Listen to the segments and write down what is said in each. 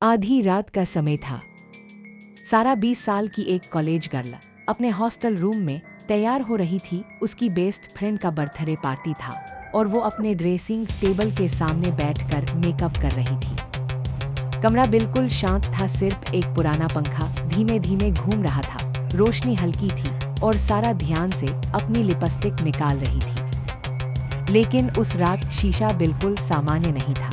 आधी रात का समय था। सारा 20 साल की एक कॉलेज गर्ल अपने हॉस्टल रूम में तैयार हो रही थी। उसकी बेस्ट फ्रेंड का बर्थडे पार्टी था और वो अपने ड्रेसिंग टेबल के सामने बैठकर मेकअप कर रही थी। कमरा बिल्कुल शांत था, सिर्फ एक पुराना पंखा धीमे धीमे घूम रहा था। रोशनी हल्की थी और सारा ध्यान से अपनी लिपस्टिक निकाल रही थी। लेकिन उस रात शीशा बिल्कुल सामान्य नहीं था।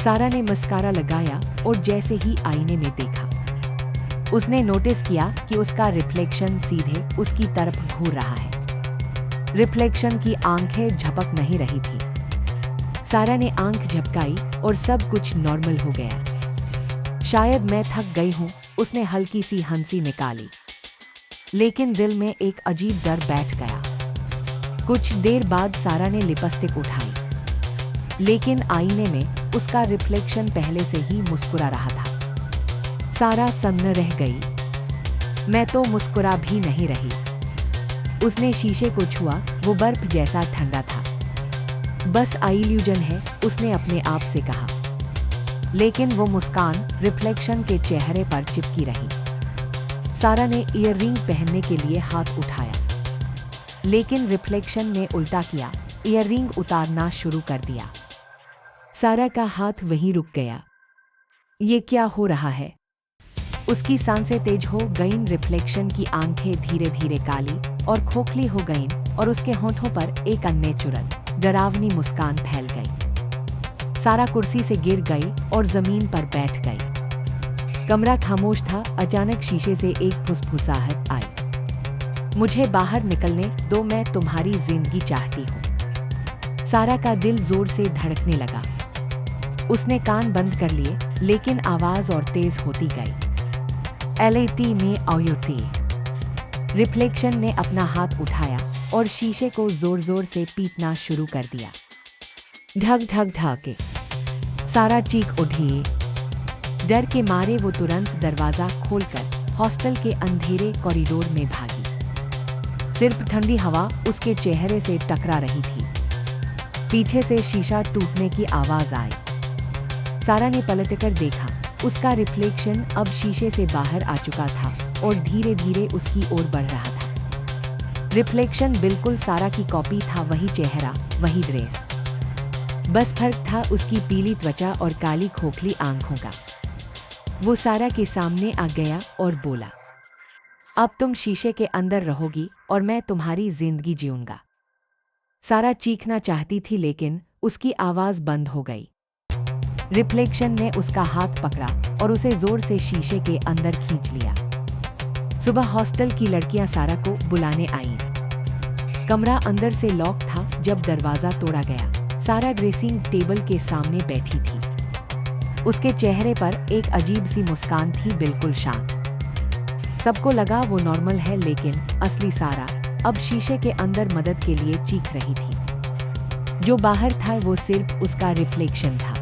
सारा ने मस्कारा लगाया और जैसे ही आईने में देखा, उसने नोटिस किया कि उसका रिफ्लेक्शन सीधे उसकी तरफ घूर रहा है। रिफ्लेक्शन की आंखें झपक नहीं रही थी। सारा ने आंख झपकाई और सब कुछ नॉर्मल हो गया। शायद मैं थक गई हूँ, उसने हल्की सी हंसी निकाली। लेकिन दिल में एक अजीब डर बैठ गया। कुछ देर बाद सारा ने लिपस्टिक उठाई, लेकिन आईने में उसका रिफ्लेक्शन पहले से ही मुस्कुरा रहा था। सारा सन्न रह गई। मैं तो मुस्कुरा भी नहीं रही। उसने शीशे को छुआ, वो बर्फ जैसा ठंडा था। बस इल्यूजन है, उसने अपने आप से कहा। लेकिन वो मुस्कान रिफ्लेक्शन के चेहरे पर चिपकी रही। सारा ने ईयररिंग पहनने के लिए हाथ उठाया, लेकिन रिफ्लेक्शन ने उल्टा किया, ईयररिंग उतारना शुरू कर दिया। सारा का हाथ वहीं रुक गया। ये क्या हो रहा है? उसकी सांसें तेज हो गईं, रिफ्लेक्शन की आंखें धीरे धीरे काली और खोखली हो गईं और उसके होंठों पर एक अननेचुरल डरावनी मुस्कान फैल गई। सारा कुर्सी से गिर गई और जमीन पर बैठ गई। कमरा खामोश था। अचानक शीशे से एक फुसफुसाहट आई। मुझे बाहर निकलने दो, मैं तुम्हारी जिंदगी चाहती हूँ। सारा का दिल जोर से धड़कने लगा। उसने कान बंद कर लिए, लेकिन आवाज और तेज होती गई। एलएटी में आयोती। रिफ्लेक्शन ने अपना हाथ उठाया और शीशे को जोर जोर से पीटना शुरू कर दिया। ढक ढक ढके। सारा चीख उठी। डर के मारे वो तुरंत दरवाजा खोलकर हॉस्टल के अंधेरे कॉरिडोर में भागी। सिर्फ ठंडी हवा उसके चेहरे से टकरा रही थी। पीछे से शीशा टूटने की आवाज आई। सारा ने पलटकर देखा। उसका रिफ्लेक्शन अब शीशे से बाहर आ चुका था और धीरे धीरे उसकी ओर बढ़ रहा था। रिफ्लेक्शन बिल्कुल सारा की कॉपी था, वही चेहरा, वही ड्रेस। बस फर्क था उसकी पीली त्वचा और काली खोखली आंखों का। वो सारा के सामने आ गया और बोला, अब तुम शीशे के अंदर रहोगी और मैं तुम्हारी जिंदगी जीऊंगा। सारा चीखना चाहती थी, लेकिन उसकी आवाज बंद हो गई। रिफ्लेक्शन ने उसका हाथ पकड़ा और उसे जोर से शीशे के अंदर खींच लिया। सुबह हॉस्टल की लड़कियां सारा को बुलाने आईं। कमरा अंदर से लॉक था। जब दरवाजा तोड़ा गया, सारा ड्रेसिंग टेबल के सामने बैठी थी। उसके चेहरे पर एक अजीब सी मुस्कान थी, बिल्कुल शांत। सबको लगा वो नॉर्मल है, लेकिन असली सारा अब शीशे के अंदर मदद के लिए चीख रही थी। जो बाहर था वो सिर्फ उसका रिफ्लेक्शन था।